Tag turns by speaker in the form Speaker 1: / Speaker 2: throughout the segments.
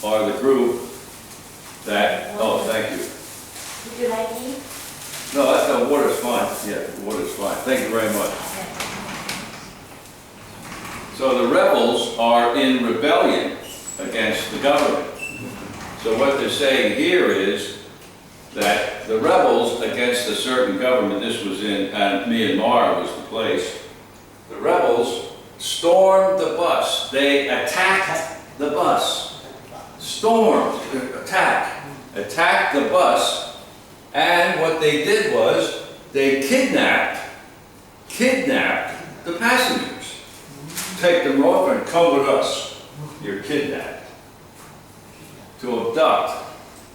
Speaker 1: are the group that, oh, thank you.
Speaker 2: Would you like me?
Speaker 1: No, that's no, water's fine. Yeah, water's fine. Thank you very much. So the rebels are in rebellion against the government. So what they're saying here is that the rebels against a certain government, this was in Myanmar was the place, the rebels stormed the bus. They attacked the bus. Stormed, attacked the bus, and what they did was they kidnapped the passengers. Take them off and come with us. You're kidnapped. To abduct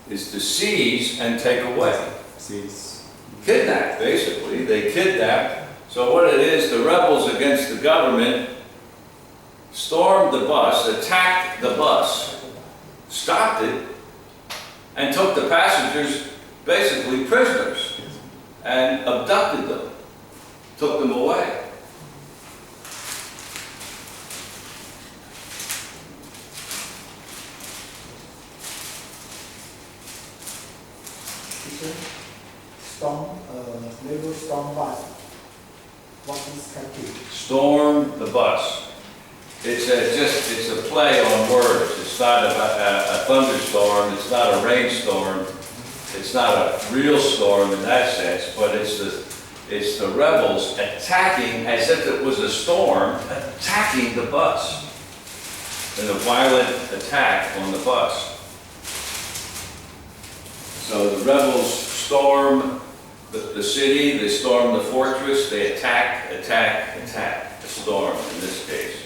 Speaker 1: is to seize and take away.
Speaker 3: Seize.
Speaker 1: Kidnapped, basically. They kidnapped. So what it is, the rebels against the government stormed the bus, attacked the bus, stopped it, and took the passengers basically prisoners and abducted them, took them away.
Speaker 4: Storm bus. What is happening?
Speaker 1: Storm the bus. It's a play on words. It's not a thunderstorm. It's not a rainstorm. It's not a real storm in that sense. But it's the rebels attacking as if it was a storm, attacking the bus. In a violent attack on the bus. So the rebels storm the city, they storm the fortress, they attack, a storm in this case.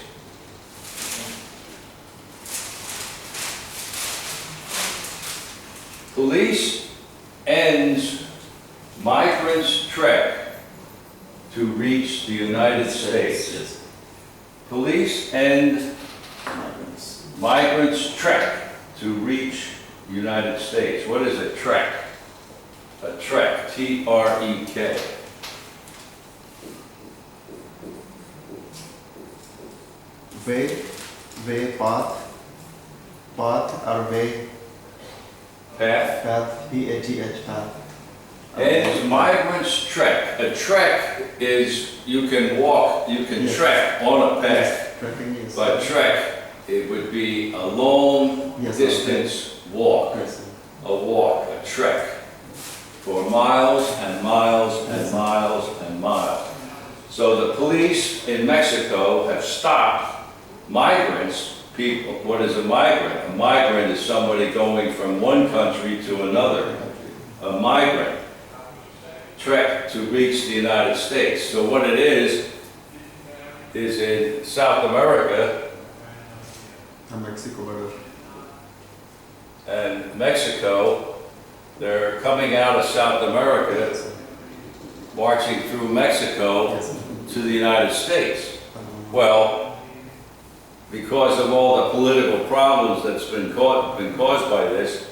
Speaker 1: Police ends migrants' trek to reach the United States. Police end migrants' trek to reach the United States. What is a trek? A trek, T-R-E-K.
Speaker 3: Way, path or way.
Speaker 1: Path.
Speaker 3: P-A-T-H, path.
Speaker 1: And migrants' trek. A trek is you can walk, you can trek on a path.
Speaker 3: Trekking is.
Speaker 1: But trek, it would be a long distance walk.
Speaker 3: Yes,
Speaker 1: A walk, a trek. For miles and miles and miles and miles. So the police in Mexico have stopped migrants, people. What is a migrant? A migrant is somebody going from one country to another. A migrant trek to reach the United States. So what it is in South America
Speaker 3: Mexico border.
Speaker 1: and Mexico, they're coming out of South America, marching through Mexico to the United States. Well, because of all the political problems that's been caused by this,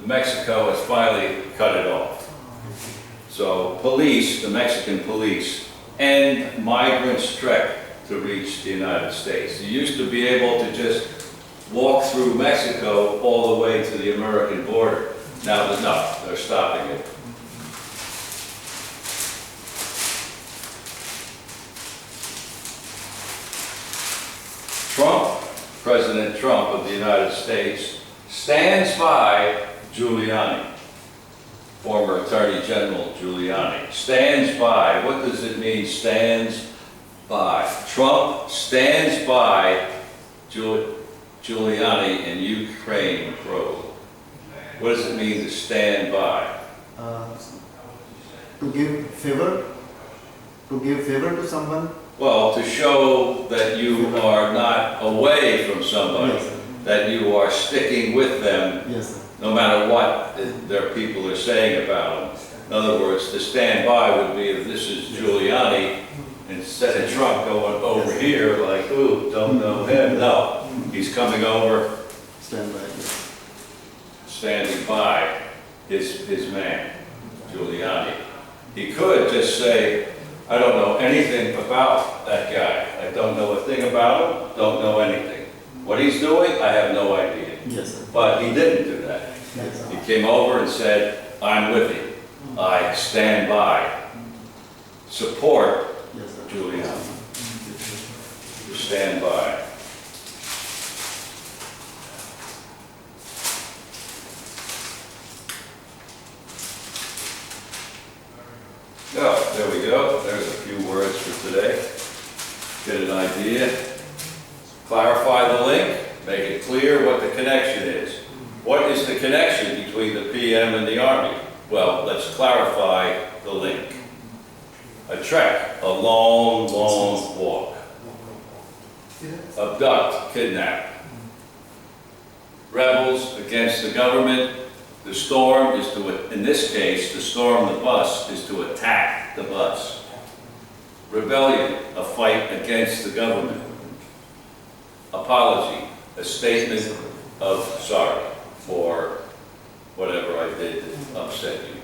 Speaker 1: Mexico has finally cut it off. So police, the Mexican police, end migrants' trek to reach the United States. You used to be able to just walk through Mexico all the way to the American border. Now they're stopping it. Trump, President Trump of the United States, stands by Giuliani, former Attorney General Giuliani. Stands by. What does it mean, stands by? Trump stands by Giuliani in Ukraine probe. What does it mean to stand by?
Speaker 3: To give favor to someone.
Speaker 1: Well, to show that you are not away from somebody,
Speaker 3: Yes, sir.
Speaker 1: that you are sticking with them,
Speaker 3: Yes, sir.
Speaker 1: no matter what their people are saying about them. In other words, to stand by would be if this is Giuliani, instead of Trump going over here like, ooh, don't know him. No, he's coming over,
Speaker 3: Stand by. Yes.
Speaker 1: standing by his man, Giuliani. He could just say, I don't know anything about that guy. I don't know a thing about him, don't know anything. What he's doing, I have no idea.
Speaker 3: Yes, sir.
Speaker 1: But he didn't do that.
Speaker 3: Yes, sir.
Speaker 1: He came over and said, I'm with you. I stand by. Support
Speaker 3: Yes, sir.
Speaker 1: Giuliani. Stand by. Oh, there we go. There's a few words for today. Get an idea. Clarify the link. Make it clear what the connection is. What is the connection between the PM and the Army? Well, let's clarify the link. A trek, a long, long walk. Abduct, kidnap. Rebels against the government. The storm is to, in this case, the storm the bus is to attack the bus. Rebellion, a fight against the government. Apology, a statement of sorry for whatever I did that upset you.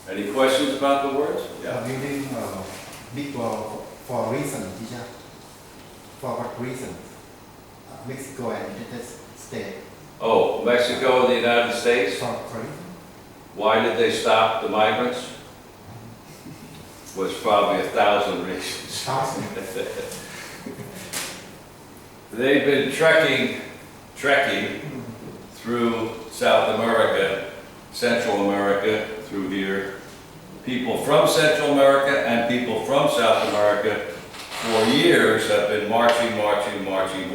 Speaker 1: Any questions about the words? Yeah.
Speaker 5: Reading big for reason, teacher. For what reason? Mexico and United States.
Speaker 1: Oh, Mexico and the United States?
Speaker 5: For reason?
Speaker 1: Why did they stop the migrants? Was probably 1,000 reasons. They've been trekking through South America, Central America, through here. People from Central America and people from South America for years have been marching,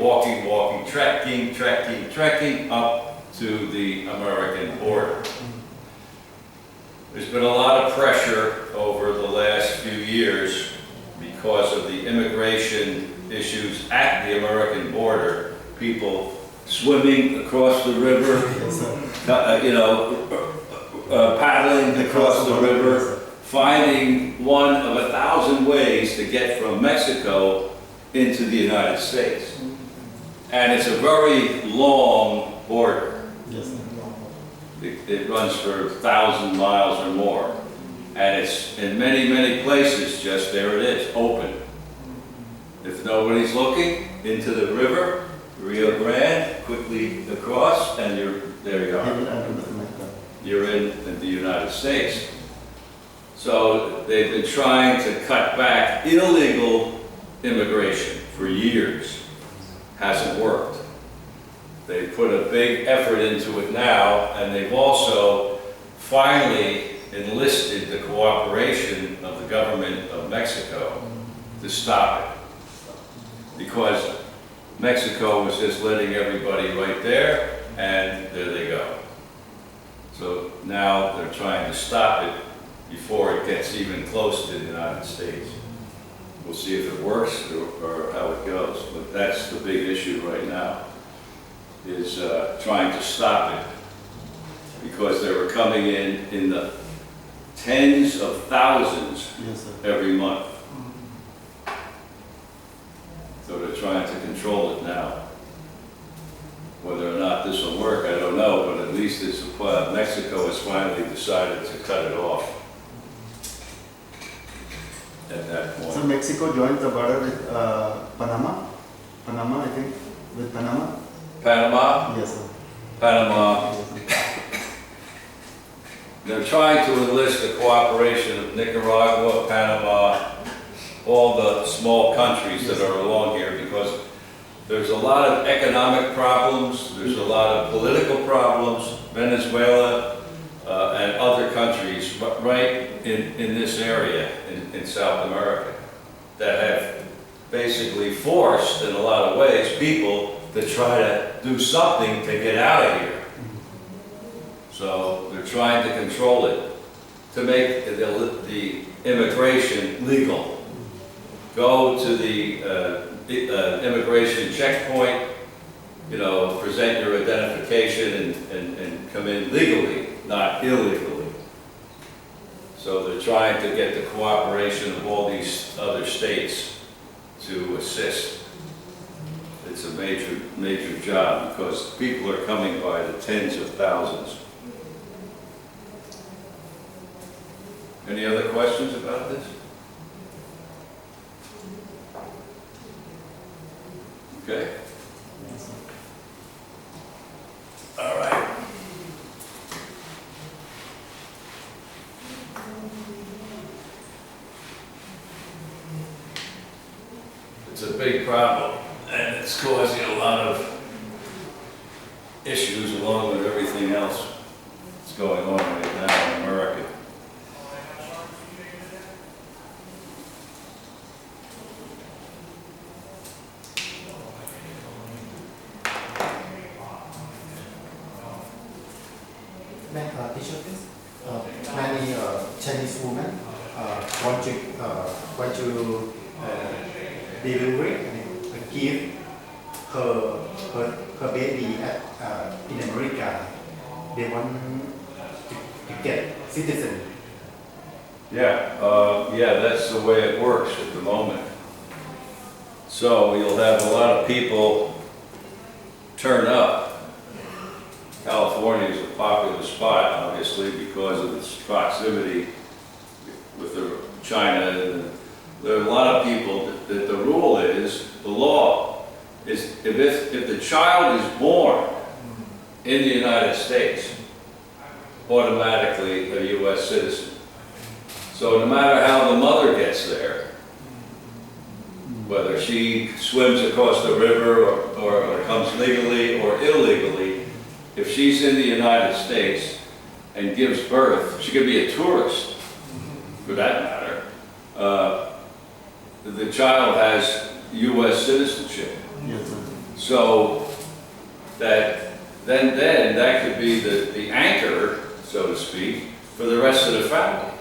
Speaker 1: walking, trekking up to the American border. There's been a lot of pressure over the last few years because of the immigration issues at the American border. People swimming across the river, paddling across the river, finding one of 1,000 ways to get from Mexico into the United States. And it's a very long border.
Speaker 3: Yes, sir.
Speaker 1: It runs for 1,000 miles or more. And it's in many, many places, just there it is, open. If nobody's looking, into the river, Rio Grande, quickly across, and there you are. You're in the United States. So they've been trying to cut back illegal immigration for years. Hasn't worked. They put a big effort into it now, and they've also finally enlisted the cooperation of the government of Mexico to stop it. Because Mexico was just letting everybody right there, and there they go. So now they're trying to stop it before it gets even close to the United States. We'll see if it works or how it goes, but that's the big issue right now, is trying to stop it, because they were coming in the tens of thousands
Speaker 3: Yes, sir.
Speaker 1: every month. So they're trying to control it now. Whether or not this will work, I don't know, but at least Mexico has finally decided to cut it off at that point.
Speaker 3: So Mexico joined the border with Panama. Panama, I think, with Panama.
Speaker 1: Panama?
Speaker 3: Yes, sir.
Speaker 1: Panama.
Speaker 3: Yes, sir.
Speaker 1: They're trying to enlist the cooperation of Nicaragua, Panama, all the small countries that are along here, because there's a lot of economic problems, there's a lot of political problems, Venezuela and other countries right in this area in South America that have basically forced, in a lot of ways, people to try to do something to get out of here. So they're trying to control it, to make the immigration legal. Go to the immigration checkpoint, present your identification and come in legally, not illegally. So they're trying to get the cooperation of all these other states to assist. It's a major, major job, because people are coming by the tens of thousands. Any other questions about this? Okay. It's a big problem, and it's causing a lot of issues along with everything else that's going on right now in America.
Speaker 5: Teacher, please. Many Chinese women want to deliver give her baby in America. They want to get citizen.
Speaker 1: Yeah, that's the way it works at the moment. So you'll have a lot of people turn up. California is a popular spot, obviously, because of its proximity with China. And there are a lot of people that the rule is, the law is, if the child is born in the United States, automatically a U.S. citizen. So no matter how the mother gets there, whether she swims across the river or comes legally or illegally, if she's in the United States and gives birth, she could be a tourist, for that matter. The child has U.S. citizenship.
Speaker 3: Yes, sir.
Speaker 1: So that then that could be the anchor, so to speak, for the rest of the family.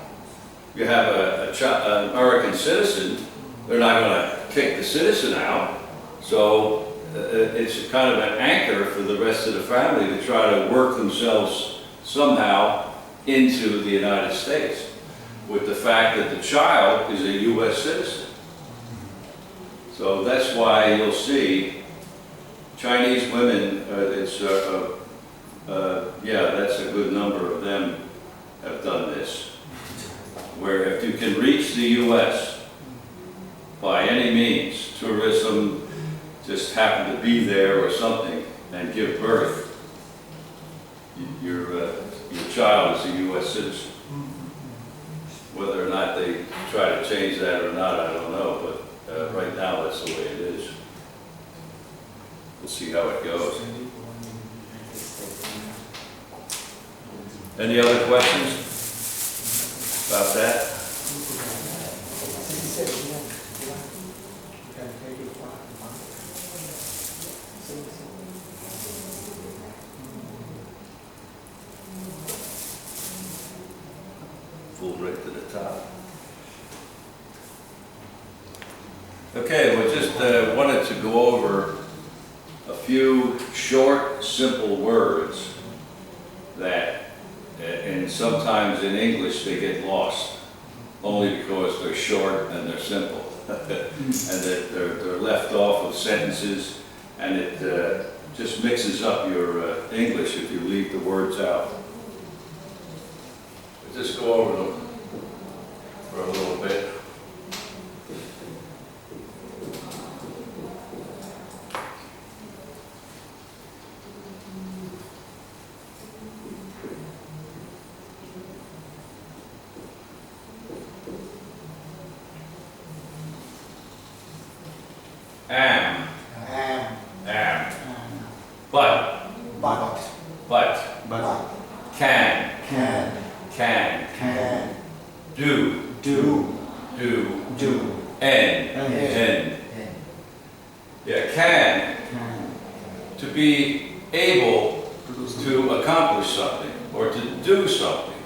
Speaker 1: You have an American citizen, they're not going to kick the citizen out. So it's kind of an anchor for the rest of the family to try to work themselves somehow into the United States with the fact that the child is a U.S. citizen. So that's why you'll see Chinese women, that's a good number of them have done this, where if you can reach the U.S. by any means, tourism, just happen to be there or something and give birth, your child is a U.S. citizen. Whether or not they try to change that or not, I don't know, but right now that's the way it is. We'll see how it goes. Any other questions about that? Full right to the top. Okay, we just wanted to go over a few short, simple words that, and sometimes in English they get lost, only because they're short and they're simple, and that they're left off of sentences, and it just mixes up your English if you leave the words out. Just go over them for a little bit. Am. But. Can. Do. N. Yeah, can. To be able to accomplish something or to do something.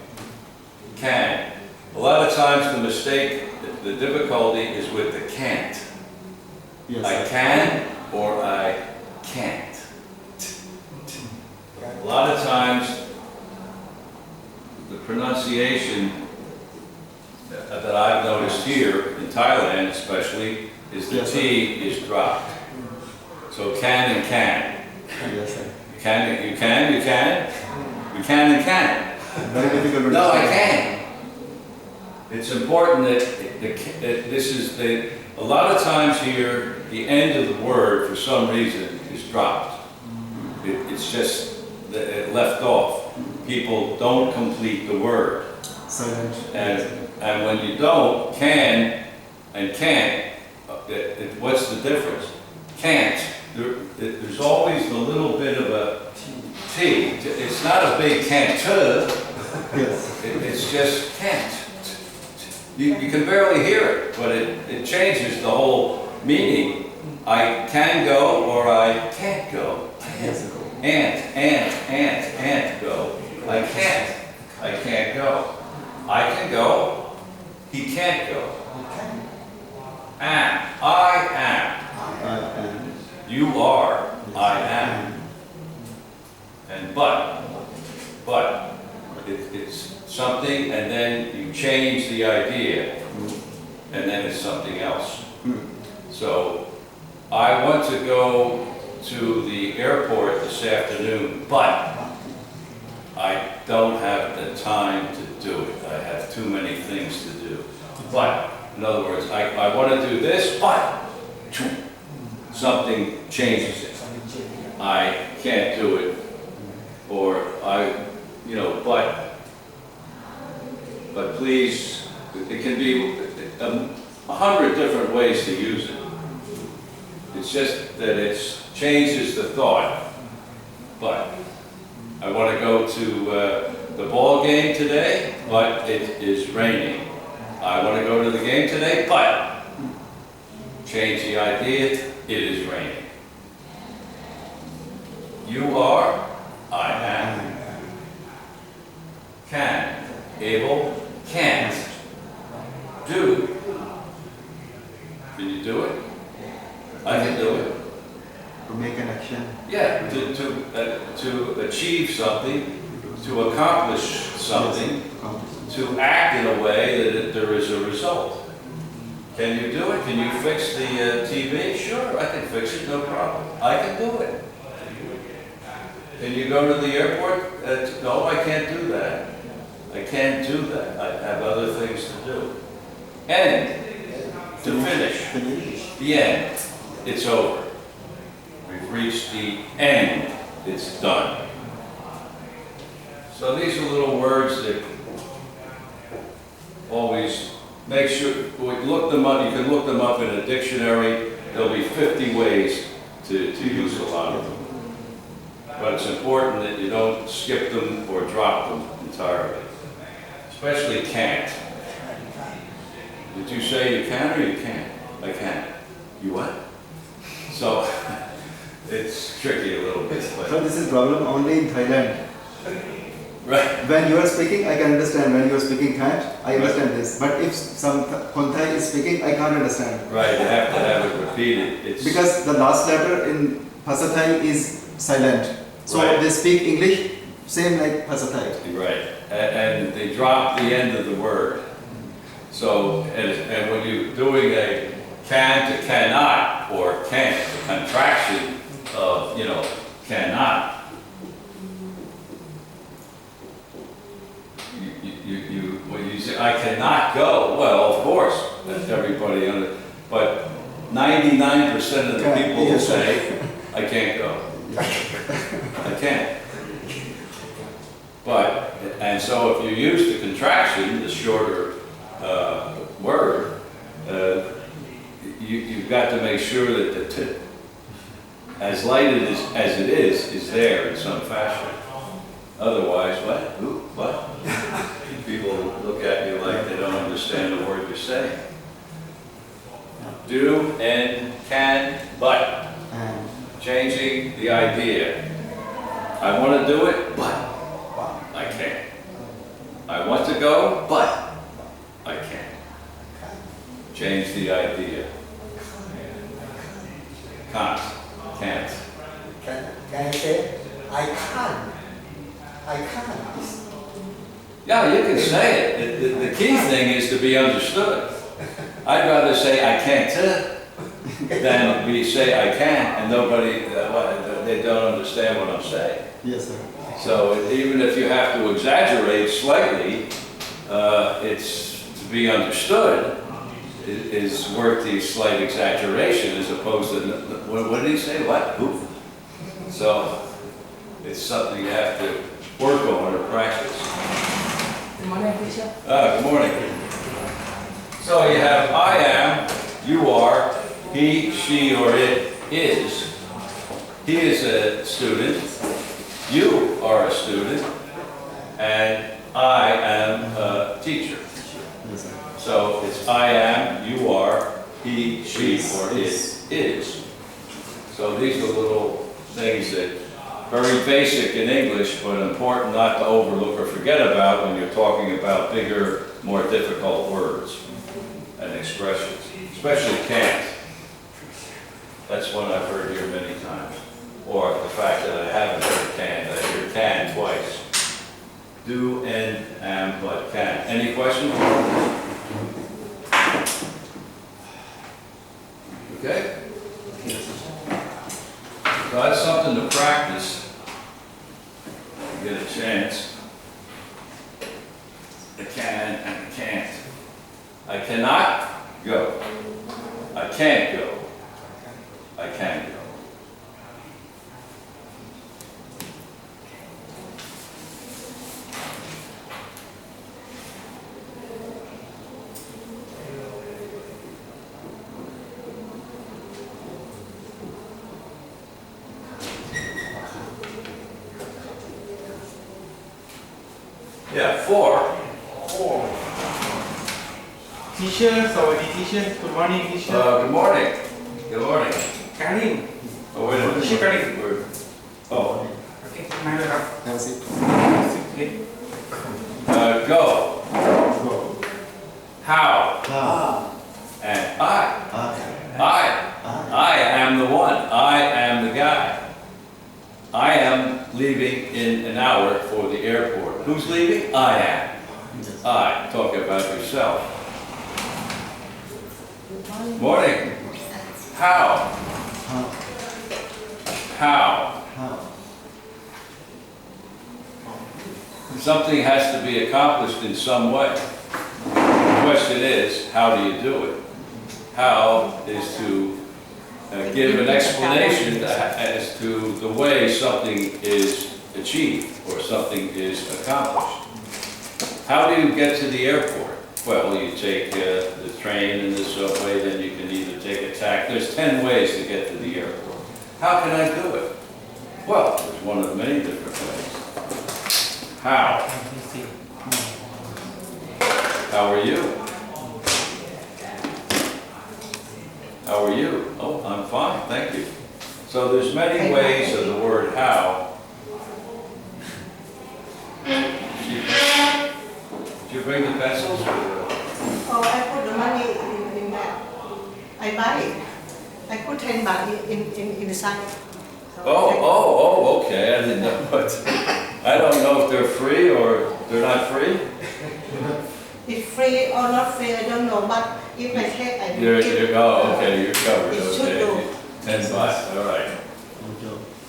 Speaker 1: Can. A lot of times the mistake, the difficulty is with the can't.
Speaker 3: Yes,
Speaker 1: I
Speaker 3: sir.
Speaker 1: can or I can't. A lot of times the pronunciation that I've noticed here in Thailand especially is the
Speaker 3: Yes, sir.
Speaker 1: T is dropped. So can and can.
Speaker 3: Yes, sir.
Speaker 1: You can and can.
Speaker 3: Very difficult to
Speaker 1: No, I
Speaker 3: understand.
Speaker 1: can. It's important that this is a lot of times here, the end of the word for some reason is dropped. It's just left off. People don't complete the word.
Speaker 3: Silent.
Speaker 1: And when you don't, can and can't what's the difference? Can't. There's always a little bit of a T. It's not a big can't.
Speaker 3: Yes.
Speaker 1: It's just can't. You can barely hear it, but it changes the whole meaning. I can go or I can't go. And go. I can't go. I can go. He can't go. Am. I am. You are. I am. And but. It's something, and then you change the idea, and then it's something else. So, I want to go to the airport this afternoon, but I don't have the time to do it. I have too many things to do. But, in other words, I want to do this, but something changes it. I can't do it, or but please, it can be 100 different ways to use it. It's just that it changes the thought. But I want to go to the ball game today, but it is raining. I want to go to the game today, but change the idea, it is raining. You are, I am. Can, able, can't. Do. Can you do it? I can do it.
Speaker 3: To make an action.
Speaker 1: Yeah, to achieve something, to accomplish something, to act in a way that there is a result. Can you do it? Can you fix the TV? Sure, I can fix it, no problem. I can do it. Can you go to the airport? No, I can't do that. I can't do that. I have other things to do. End. To finish. The end. It's over. We've reached the end. It's done. So these are little words that always make sure, look them up. You can look them up in a dictionary. There'll be 50 ways to use a lot of them. But it's important that you don't skip them or drop them entirely. Especially can't. Did you say you can or you can't? I can't. You what? So, it's tricky a little bit.
Speaker 3: So this is problem only in Thailand.
Speaker 1: Right.
Speaker 3: When you are speaking, I can understand. When you are speaking can't, I understand this. But if some Thai is speaking, I can't understand.
Speaker 1: Right, you have to have it repeated. It's
Speaker 3: Because the last letter in Bhasa Thai is silent. So
Speaker 1: Right.
Speaker 3: they speak English, same like Bhasa Thai.
Speaker 1: right. And they drop the end of the word. So, and when you're doing a can to cannot, or can't, the contraction of, cannot, when you say, I cannot go, well, of course, that's everybody but 99% of the people will say, I can't go. I can't. But, and so if you use the contraction, the shorter word, you've got to make sure that the tip, as light as it is there in some fashion. Otherwise, what? Ooh, what? People look at you like they don't understand the word you're saying. Do, and, can, but.
Speaker 3: And
Speaker 1: Changing the idea. I want to do it, but I can't. I want to go, but I can't. Change the idea. Can't. Can't.
Speaker 4: Can I say, I can't? I can't.
Speaker 1: Yeah, you can say it. The key thing is to be understood. I'd rather say I can't than we say I can, and nobody, they don't understand what I'm saying.
Speaker 3: yes, sir.
Speaker 1: So even if you have to exaggerate slightly, it's to be understood is worth the slight exaggeration as opposed to, what did he say, what? Who? So it's something you have to work on or practice.
Speaker 2: Good morning, teacher.
Speaker 1: Good morning. So you have I am, you are, he, she, or it is. He is a student. You are a student. And I am a teacher.
Speaker 3: Yes, sir.
Speaker 1: So it's I am, you are, he, she, or it is. So these are little things that very basic in English, but important not to overlook or forget about when you're talking about bigger, more difficult words and expressions, especially can't. That's one I've heard here many times. Or the fact that I haven't heard can, I hear can twice. Do, and, am, but can. Any questions? Okay? So that's something to practice. You get a chance. I can and I can't. I cannot go. I can't go. I can go. Yeah, 4.
Speaker 2: Teacher, sorry, teacher. Good morning, teacher.
Speaker 1: Good morning. Good morning.
Speaker 2: Karin.
Speaker 1: Oh, wait a minute.
Speaker 2: Teacher Karin.
Speaker 1: Oh,
Speaker 2: Okay, my love.
Speaker 3: Have a seat.
Speaker 2: Okay.
Speaker 1: go.
Speaker 3: Go.
Speaker 1: How?
Speaker 3: Ah.
Speaker 1: And I.
Speaker 3: Ah.
Speaker 1: I am the one. I am the guy. I am leaving in an hour for the airport. Who's leaving? I am.
Speaker 3: Yes.
Speaker 1: I. Talk about yourself. Morning. How?
Speaker 3: How?
Speaker 1: How?
Speaker 3: How?
Speaker 1: Something has to be accomplished in some way. The question is, how do you do it? How is to give an explanation as to the way something is achieved or something is accomplished. How do you get to the airport? Well, you take the train and the subway, then you can either take a taxi. There's 10 ways to get to the airport. How can I do it? Well, there's one of many different ways. How? How are you? How are you? Oh, I'm fine, thank you. So there's many ways of the word how. Did you bring the pencils?
Speaker 4: Oh, I put the money in that. I buy it. I put 10 baht inside. So
Speaker 1: Okay, I didn't know what. I don't know if they're free or they're not free.
Speaker 4: It's free or not free, I don't know, but if I take, I will give.
Speaker 1: Oh, okay, you're covered.
Speaker 4: It should
Speaker 1: Okay.
Speaker 4: do.
Speaker 1: 10 baht, all right.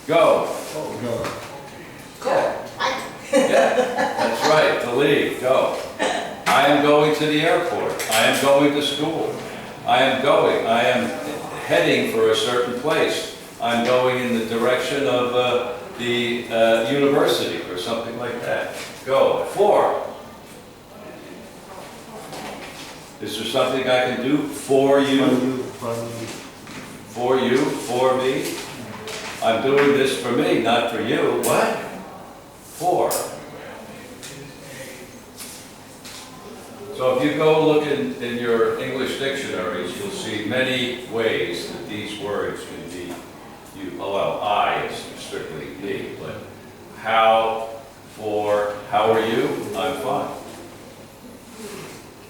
Speaker 3: Go.
Speaker 1: Go.
Speaker 3: Go.
Speaker 4: Go.
Speaker 1: Yeah, that's right, to leave, go. I am going to the airport. I am going to school. I am heading for a certain place. I'm going in the direction of the university or something like that. Go. 4. Is there something I can do for you? For you, for me? I'm doing this for me, not for you. What? 4. So if you go look in your English dictionaries, you'll see many ways that these words can be used. Well, I is strictly me, but how, for, how are you? I'm fine.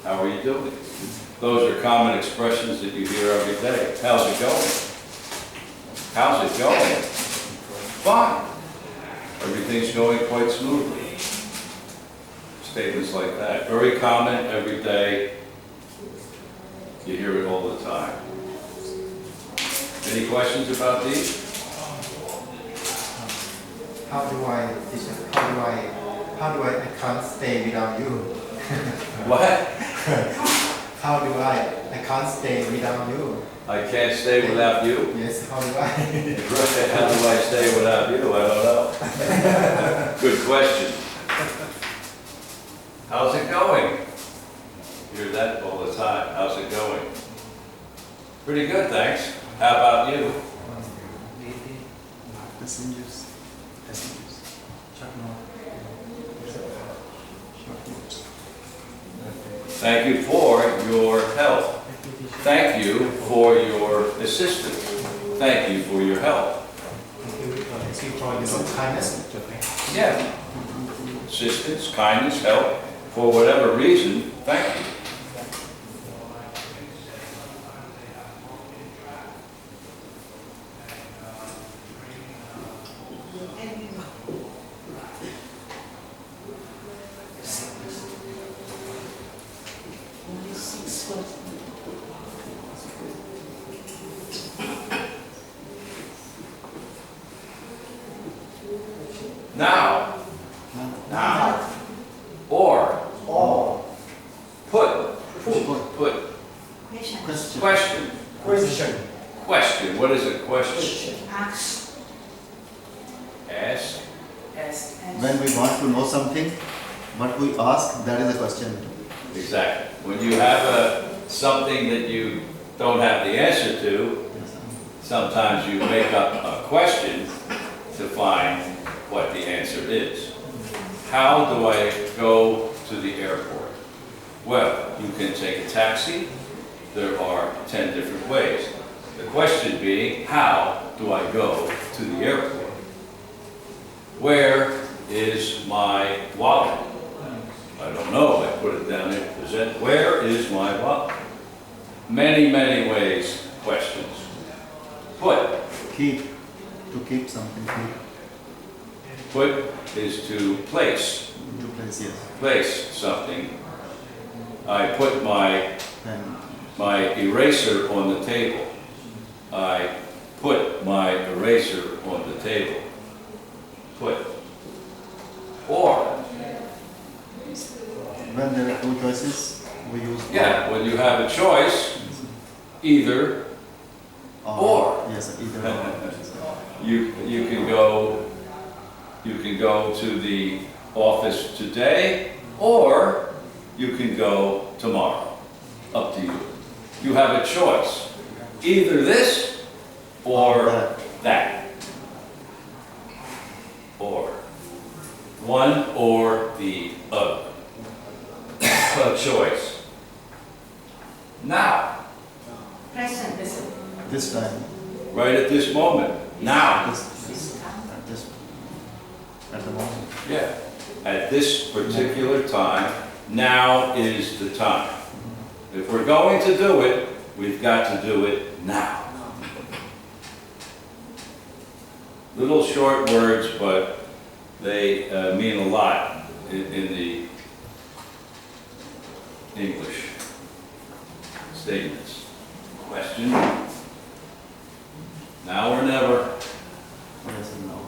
Speaker 1: How are you doing? Those are common expressions that you hear every day. How's it going? How's it going? Fine. Everything's going quite smoothly. Statements like that. Very common every day. You hear it all the time. Any questions about these?
Speaker 5: How do I can't stay without you?
Speaker 1: What?
Speaker 5: How do I can't stay without you?
Speaker 1: I can't stay without you?
Speaker 5: Yes, how do I?
Speaker 1: How do I stay without you? I don't know. Good question. How's it going? You hear that all the time. How's it going? Pretty good, thanks. How about you?
Speaker 3: Passengers.
Speaker 1: Thank you for your help. Thank you for your assistance. Thank you for your help.
Speaker 5: Thank you for your kindness.
Speaker 1: Yeah. Assistance, kindness, help, for whatever reason, thank you. Now, or, put,
Speaker 3: Question.
Speaker 1: question, what is a question?
Speaker 4: Ask.
Speaker 1: Ask,
Speaker 3: When we want to know something, what we ask, that is a question.
Speaker 1: exactly. When you have something that you don't have the answer to, sometimes you make up a question to find what the answer is. How do I go to the airport? Well, you can take a taxi. There are 10 different ways. The question being, how do I go to the airport? Where is my wallet? I don't know. I put it down there. Where is my wallet? Many, many ways, questions. Put.
Speaker 3: Keep. To keep something. Keep.
Speaker 1: Put is to place.
Speaker 3: To place, yes.
Speaker 1: Place something. I put my
Speaker 3: And
Speaker 1: eraser on the table. I put my eraser on the table. Put. Or,
Speaker 3: when there are two choices, we use
Speaker 1: yeah, when you have a choice, either or.
Speaker 3: Yes, either or.
Speaker 1: you can go to the office today, or you can go tomorrow. Up to you. You have a choice. Either this or that. Or. One or the other. A choice. Now.
Speaker 4: Present.
Speaker 3: This time.
Speaker 1: Right at this moment. Now.
Speaker 3: At the moment.
Speaker 1: Yeah. At this particular time, now is the time. If we're going to do it, we've got to do it now. Little short words, but they mean a lot in the English statements. Question? Now or never?
Speaker 3: Yes, and now.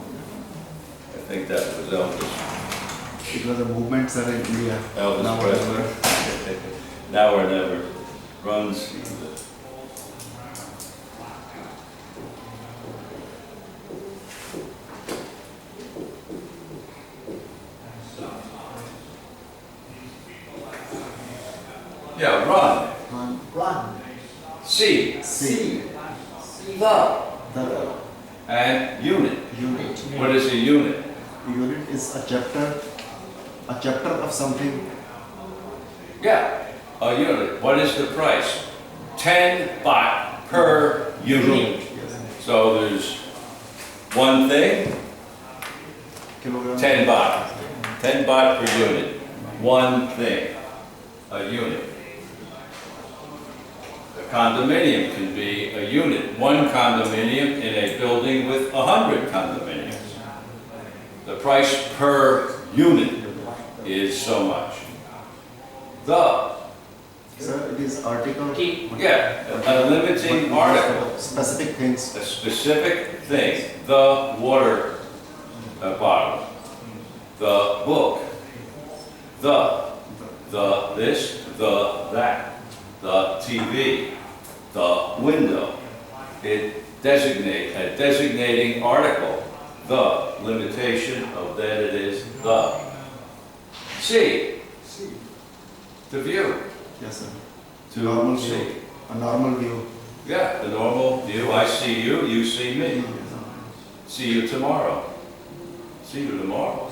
Speaker 1: I think that was Elvis.
Speaker 3: It was a movement, sir, in India.
Speaker 1: Elvis
Speaker 3: Now or
Speaker 1: Presley.
Speaker 3: never.
Speaker 1: Now or never. Runs. Yeah, run.
Speaker 5: Run.
Speaker 1: See.
Speaker 3: See.
Speaker 1: The.
Speaker 3: The
Speaker 1: And unit.
Speaker 3: unit.
Speaker 1: What is a unit?
Speaker 3: Unit is a chapter of something.
Speaker 1: Yeah, a unit. What is the price? 10 baht per unit.
Speaker 3: Yes.
Speaker 1: So there's one thing,
Speaker 3: Kilogram.
Speaker 1: 10 baht. 10 baht per unit. One thing, a unit. A condominium can be a unit. One condominium in a building with 100 condominiums. The price per unit is so much. The.
Speaker 3: Sir, it is article.
Speaker 1: Yeah, a limiting article.
Speaker 3: Specific things.
Speaker 1: A specific thing. The water bottle. The book. The this, the that. The TV. The window. It designates a designating article. The limitation of that it is the. See. To view.
Speaker 3: Yes, sir.
Speaker 1: To
Speaker 3: Normal
Speaker 1: see.
Speaker 3: view. A normal view.
Speaker 1: Yeah, the normal view. I see you, you see me. See you tomorrow. See you tomorrow.